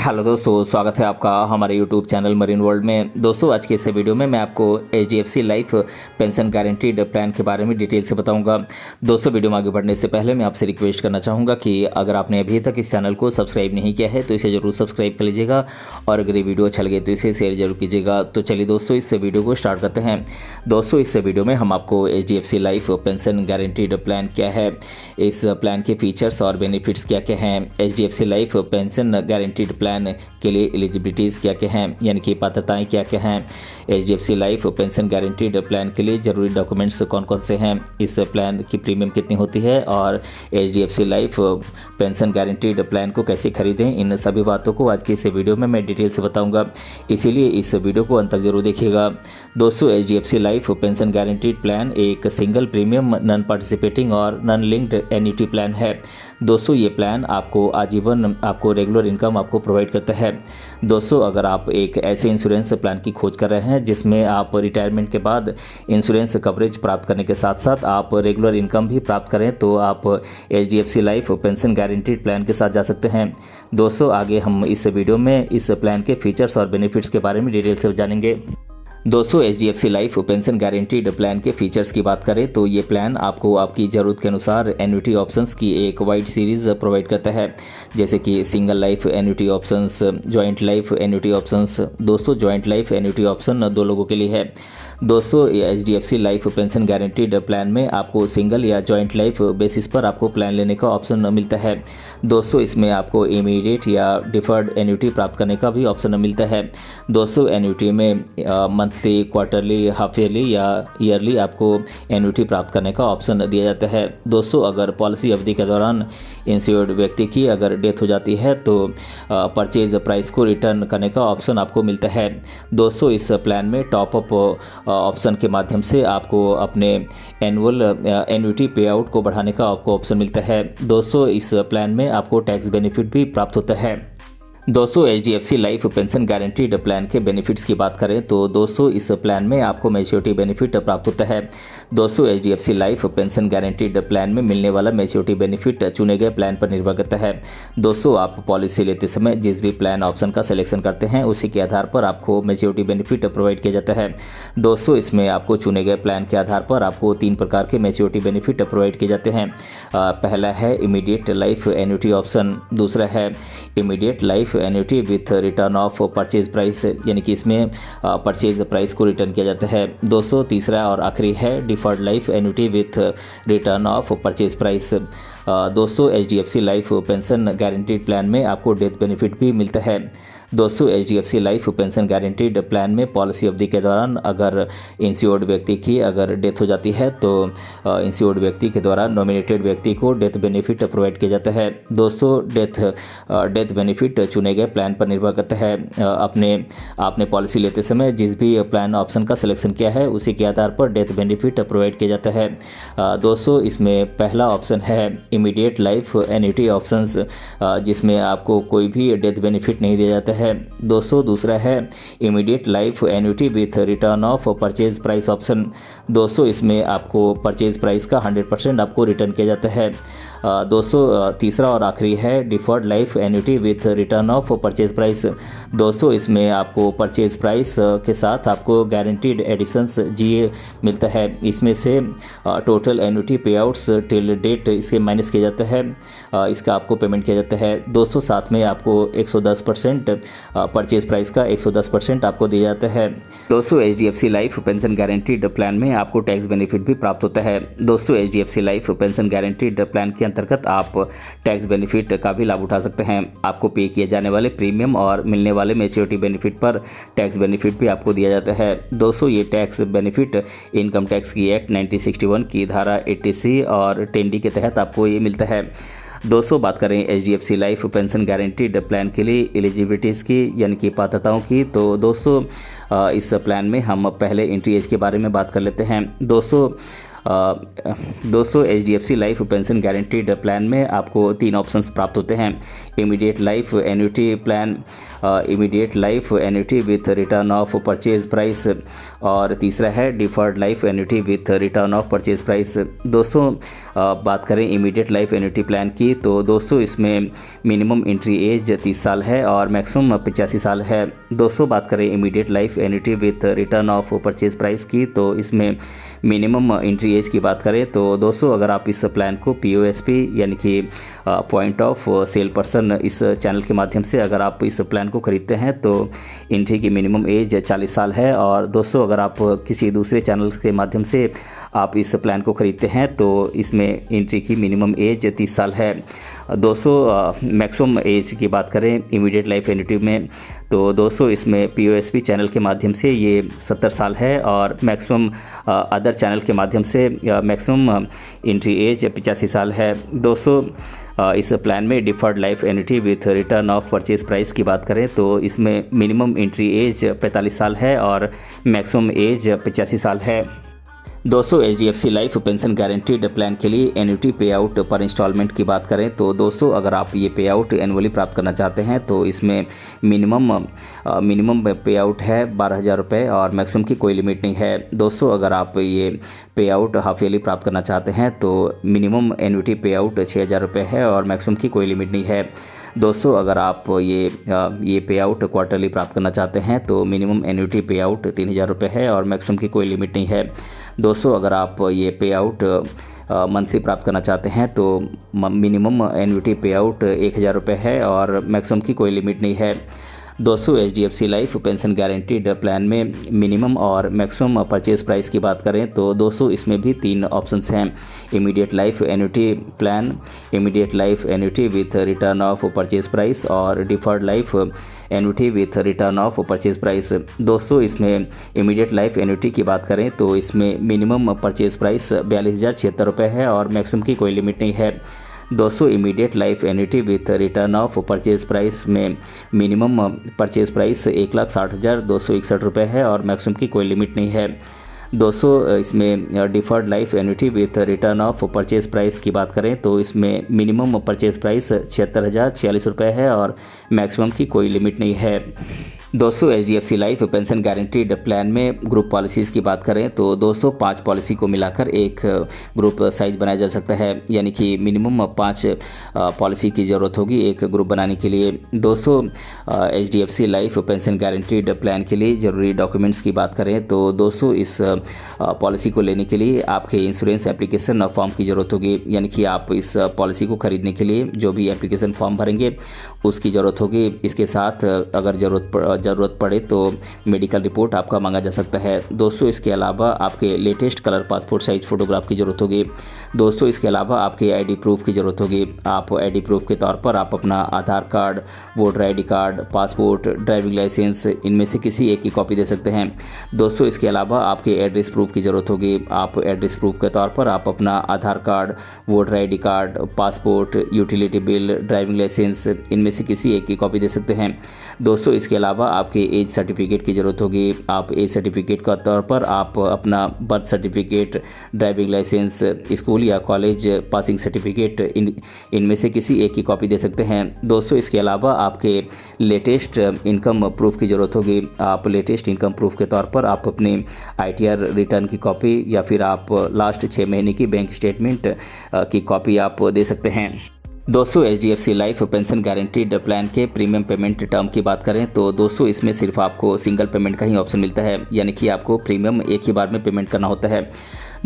Hello दोस्तों, स्वागत है आपका हमारे यूट्यूब चैनल मरीन वर्ल्ड में। दोस्तों, आज के इस वीडियो में मैं आपको HDFC life pension guaranteed plan के बारे में डिटेल से बताऊंगा। दोस्तों, वीडियो में आगे बढ़ने से पहले मैं आपसे रिक्वेस्ट करना चाहूँगा कि अगर आपने अभी तक इस चैनल को सब्सक्राइब नहीं किया है तो इसे ज़रूर सब्सक्राइब कर लीजिएगा और अगर ये वीडियो अच्छा लगे तो इसे शेयर जरूर कीजिएगा। तो चलिए दोस्तों, इस वीडियो को स्टार्ट करते हैं। दोस्तों, इस वीडियो में हम आपको HDFC life pension guaranteed plan क्या है, इस प्लान के फीचर्स और बेनिफिट्स क्या क्या हैं, HDFC life pension guaranteed plan के लिए एलिजिबिलिटीज़ क्या क्या हैं, यानी कि पात्रताएं क्या क्या हैं, HDFC life pension guaranteed plan के लिए ज़रूरी डॉक्यूमेंट्स कौन कौन से हैं, इस प्लान की प्रीमियम कितनी होती है और HDFC life pension guaranteed plan को कैसे खरीदें, इन सभी बातों को आज की इस वीडियो में मैं डिटेल से बताऊंगा। इसीलिए इस वीडियो को अंत तक जरूर देखिएगा। दोस्तों, HDFC life pension guaranteed plan एक सिंगल प्रीमियम नॉन पार्टिसिपेटिंग और नॉन लिंक्ड एन्युटी प्लान है। दोस्तों, ये प्लान आपको आजीवन आपको रेगुलर इनकम आपको प्रोवाइड करता है। दोस्तों, अगर आप एक ऐसे इंश्योरेंस प्लान की खोज कर रहे हैं जिसमें आप रिटायरमेंट के बाद इंश्योरेंस कवरेज प्राप्त करने के साथ साथ आप रेगुलर इनकम भी प्राप्त करें तो आप HDFC life pension guaranteed plan के साथ जा सकते हैं। दोस्तों, आगे हम इस वीडियो में इस प्लान के फीचर्स और बेनिफिट्स के बारे में डिटेल से जानेंगे। दोस्तों, HDFC life pension guaranteed plan के फीचर्स की बात करें तो ये प्लान आपको आपकी ज़रूरत के अनुसार एन्युटी ऑप्शंस की एक वाइड सीरीज़ प्रोवाइड करता है, जैसे कि single life annuity options, joint life annuity options. दोस्तों, जॉइंट लाइफ एन्युटी ऑप्शन 2 लोगों के लिए है। दोस्तों, HDFC life pension guaranteed plan में आपको सिंगल या जॉइंट लाइफ बेसिस पर आपको प्लान लेने का ऑप्शन मिलता है। दोस्तों, इसमें आपको इमीडिएट या डिफर्ड एन्युटी प्राप्त करने का भी ऑप्शन मिलता है। दोस्तों, एन्युटी में मंथली, क्वार्टरली, हाफ ईयरली या ईयरली आपको एन्युटी प्राप्त करने का ऑप्शन दिया जाता है। दोस्तों, अगर पॉलिसी अवधि के दौरान इंश्योर्ड व्यक्ति की अगर डेथ हो जाती है तो परचेज प्राइस को रिटर्न करने का ऑप्शन आपको मिलता है। दोस्तों, इस प्लान में टॉप अप ऑप्शन के माध्यम से आपको अपने एनुअल एन्युटी पे आउट को बढ़ाने का आपको ऑप्शन मिलता है। दोस्तों, इस प्लान में आपको टैक्स बेनिफिट भी प्राप्त होता है। दोस्तों, HDFC life pension guaranteed plan के बेनिफिट्स की बात करें तो दोस्तों, इस प्लान में आपको मैच्योरिटी बेनिफिट प्राप्त होता है। दोस्तों, HDFC life pension guaranteed plan में मिलने वाला मैच्योरिटी बेनिफिट चुने गए प्लान पर निर्भर करता है। दोस्तों, आप पॉलिसी लेते समय जिस भी प्लान ऑप्शन का सिलेक्शन करते हैं उसी के आधार पर आपको मैच्योरिटी बेनिफिट प्रोवाइड किया जाता है। दोस्तों, इसमें आपको चुने गए प्लान के आधार पर आपको 3 प्रकार के मैच्योरिटी बेनिफिट प्रोवाइड किए जाते हैं। पहला है इमीडिएट लाइफ एन्युटी ऑप्शन, दूसरा है immediate life annuity with return of purchase price, यानी कि इसमें परचेज प्राइस को रिटर्न किया जाता है। दोस्तों, तीसरा और आखिरी है deferred life annuity with return of purchase price. दोस्तों, HDFC life pension guaranteed plan में आपको डेथ बेनिफिट भी मिलता है। दोस्तों, HDFC life pension guaranteed plan में पॉलिसी अवधि के दौरान अगर इंश्योर्ड व्यक्ति की अगर डेथ हो जाती है तो इंश्योर्ड व्यक्ति के द्वारा नॉमिनेटेड व्यक्ति को डेथ बेनिफिट प्रोवाइड किया जाता है। दोस्तों, डेथ बेनिफिट चुने गए प्लान पर निर्भर करता है। आपने पॉलिसी लेते समय जिस भी प्लान ऑप्शन का सिलेक्शन किया है उसी के आधार पर डेथ बेनिफिट प्रोवाइड किया जाता है। दोस्तों, इसमें पहला ऑप्शन है इमीडिएट लाइफ एन्युटी ऑप्शंस, जिसमें आपको कोई भी डेथ बेनिफिट नहीं दिया जाता है। दोस्तों, दूसरा है immediate life annuity with return of purchase price option. दोस्तों, इसमें आपको परचेज प्राइस का 100% आपको रिटर्न किया जाता है। दोस्तों, तीसरा और आखिरी है deferred life annuity with return of purchase price. दोस्तों, इसमें आपको परचेज प्राइस के साथ आपको गारंटीड एडिशंस GA मिलता है। इसमें से टोटल एन्युटी पे आउट्स टिल डेट इसके माइनस किया जाता है, इसका आपको पेमेंट किया जाता है। दोस्तों, साथ में आपको 110% परचेज प्राइस का 110% आपको दिया जाता है। दोस्तों, HDFC life pension guaranteed plan में आपको टैक्स बेनिफिट भी प्राप्त होता है। दोस्तों, HDFC life pension guaranteed plan के अंतर्गत आप टैक्स बेनिफिट का भी लाभ उठा सकते हैं। आपको पे किए जाने वाले प्रीमियम और मिलने वाले मैच्योरिटी बेनिफिट पर टैक्स बेनिफिट भी आपको दिया जाता है। दोस्तों, ये टैक्स बेनिफिट इनकम टैक्स की एक्ट 1961 की धारा 80C और 10D के तहत आपको ये मिलता है। दोस्तों, बात करें HDFC life pension guaranteed plan के लिए एलिजिबिलिटीज़ की, यानी कि पात्रताओं की, तो दोस्तों इस प्लान में हम पहले एंट्री एज के बारे में बात कर लेते हैं। दोस्तों, दोस्तों HDFC life pension guaranteed plan में आपको 3 ऑप्शंस प्राप्त होते हैं। Immediate life annuity plan, immediate life annuity with return of purchase price, और तीसरा है deferred life annuity with return of purchase price. दोस्तों बात करें इमीडिएट लाइफ एन्युटी प्लान की, तो दोस्तों इसमें मिनिमम एंट्री एज 30 साल है और मैक्सिमम 85 साल है। दोस्तों बात करें immediate life annuity with return of purchase price की, तो इसमें मिनिमम एंट्री एज की बात करें तो दोस्तों अगर आप इस प्लान को POSP यानी कि पॉइंट ऑफ सेल पर्सन इस चैनल के माध्यम से अगर आप इस प्लान को खरीदते हैं तो एंट्री की मिनिमम एज 40 साल है। और दोस्तों अगर आप किसी दूसरे चैनल के माध्यम से आप इस प्लान को खरीदते हैं तो इसमें एंट्री की मिनिमम एज 30 साल है। दोस्तों मैक्सिमम एज की बात करें इमीडिएट लाइफ एन्युटी में, तो दोस्तों इसमें POSP चैनल के माध्यम से ये 70 साल है और मैक्सिमम अदर चैनल के माध्यम से मैक्सिमम एंट्री एज 85 साल है। दोस्तों इस प्लान में deferred life annuity with return of purchase price की बात करें तो इसमें मिनिमम एंट्री एज 45 साल है और मैक्सिमम एज 85 साल है। दोस्तों HDFC life pension guaranteed plan के लिए एन्युटी पे आउट पर इंस्टॉलमेंट की बात करें तो दोस्तों अगर आप ये पे आउट एनुअली प्राप्त करना चाहते हैं तो इसमें मिनिमम पे आउट है 12,000 रुपये और मैक्सिमम की कोई लिमिट नहीं है। दोस्तों अगर आप ये पे आउट हाफ ईयरली प्राप्त करना चाहते हैं तो मिनिमम एन्युटी पे आउट 6,000 रुपये है और मैक्सिमम की कोई लिमिट नहीं है। दोस्तों अगर आप ये पे आउट क्वार्टरली प्राप्त करना चाहते हैं तो मिनिमम एन्युटी पे आउट 3,000 रुपये है और मैक्सिमम की कोई लिमिट नहीं है। दोस्तों अगर आप ये पे आउट मंथली प्राप्त करना चाहते हैं तो मिनिमम एन्युटी पे आउट 1,000 रुपये है और मैक्सिमम की कोई लिमिट नहीं है। दोस्तों HDFC life pension guaranteed plan में मिनिमम और मैक्सिमम परचेज प्राइस की बात करें तो दोस्तों इसमें भी 3 ऑप्शंस हैं। Immediate life annuity plan, immediate life annuity with return of purchase price और deferred life annuity with return of purchase price. दोस्तों इसमें इमीडिएट लाइफ एन्युटी की बात करें तो इसमें मिनिमम परचेज प्राइस 42,076 रुपये है और मैक्सिमम की कोई लिमिट नहीं है। दोस्तों immediate life annuity with return of purchase price में मिनिमम परचेज प्राइस 1,60,261 रुपये है और मैक्सिमम की कोई लिमिट नहीं है। दोस्तों इसमें deferred life annuity with return of purchase price की बात करें तो इसमें मिनिमम परचेज प्राइस 76,046 रुपये है और मैक्सिमम की कोई लिमिट नहीं है। दोस्तों HDFC life pension guaranteed plan में ग्रुप पॉलिसीज़ की बात करें तो दोस्तों 5 पॉलिसी को मिलाकर एक ग्रुप साइज बनाया जा सकता है, यानी कि मिनिमम 5 पॉलिसी की ज़रूरत होगी एक ग्रुप बनाने के लिए। दोस्तों HDFC life pension guaranteed plan के लिए ज़रूरी डॉक्यूमेंट्स की बात करें तो दोस्तों इस पॉलिसी को लेने के लिए आपके इंश्योरेंस एप्लीकेशन फॉर्म की ज़रूरत होगी, यानी कि आप इस पॉलिसी को खरीदने के लिए जो भी एप्लीकेशन फॉर्म भरेंगे उसकी ज़रूरत होगी। इसके साथ अगर ज़रूरत पड़े तो मेडिकल रिपोर्ट आपका मांगा जा सकता है। दोस्तों इसके अलावा आपके latest colour passport size photograph की ज़रूरत होगी। दोस्तों इसके अलावा आपके ID प्रूफ की ज़रूरत होगी। आप ID प्रूफ के तौर पर आप अपना Aadhaar card, voter ID card, passport, driving licence इनमें से किसी एक की कॉपी दे सकते हैं। दोस्तों इसके अलावा आपके एड्रेस प्रूफ की ज़रूरत होगी। आप एड्रेस प्रूफ के तौर पर आप अपना Aadhaar card, voter ID card, passport, utility bill, driving licence इनमें से किसी एक की कॉपी दे सकते हैं। दोस्तों इसके अलावा आपके एज सर्टिफिकेट की ज़रूरत होगी। आप एज सर्टिफिकेट के तौर पर आप अपना birth certificate, driving licence, school या कॉलेज पासिंग सर्टिफिकेट इनमें से किसी एक की कॉपी दे सकते हैं। दोस्तों इसके अलावा आपके लेटेस्ट इनकम प्रूफ की ज़रूरत होगी। आप लेटेस्ट इनकम प्रूफ के तौर पर आप अपने ITR रिटर्न की कॉपी या फिर आप लास्ट 6 महीने की बैंक स्टेटमेंट की कॉपी आप दे सकते हैं। दोस्तों HDFC life pension guaranteed plan के प्रीमियम पेमेंट टर्म की बात करें तो दोस्तों इसमें सिर्फ आपको सिंगल पेमेंट का ही ऑप्शन मिलता है, यानी कि आपको प्रीमियम एक ही बार में पेमेंट करना होता है।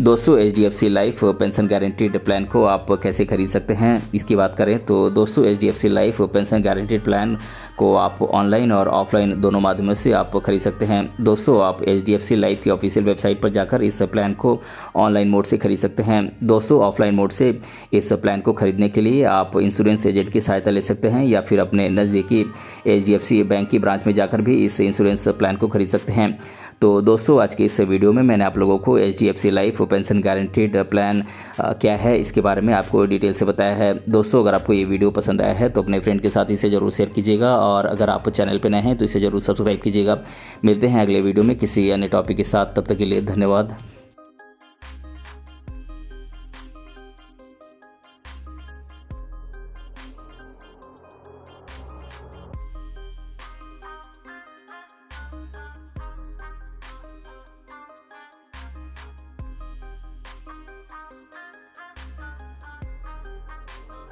दोस्तों HDFC life pension guaranteed plan को आप कैसे खरीद सकते हैं इसकी बात करें तो दोस्तों HDFC life pension guaranteed plan को आप ऑनलाइन और ऑफलाइन दोनों माध्यमों से आप खरीद सकते हैं। दोस्तों आप HDFC लाइफ की ऑफिशियल वेबसाइट पर जाकर इस प्लान को ऑनलाइन मोड से खरीद सकते हैं। दोस्तों ऑफलाइन मोड से इस प्लान को खरीदने के लिए आप इंश्योरेंस एजेंट की सहायता ले सकते हैं या फिर अपने नज़दीकी HDFC बैंक की ब्रांच में जाकर भी इस इंश्योरेंस प्लान को खरीद सकते हैं। तो दोस्तों आज के इस वीडियो में मैंने आप लोगों को HDFC life pension guaranteed plan क्या है इसके बारे में आपको डिटेल से बताया है। दोस्तों अगर आपको ये वीडियो पसंद आया है तो अपने फ्रेंड के साथ इसे ज़रूर शेयर कीजिएगा और अगर आप चैनल पर नए हैं तो इसे ज़रूर सब्सक्राइब कीजिएगा। मिलते हैं अगले वीडियो में किसी अन्य टॉपिक के साथ, तब तक के लिए धन्यवाद।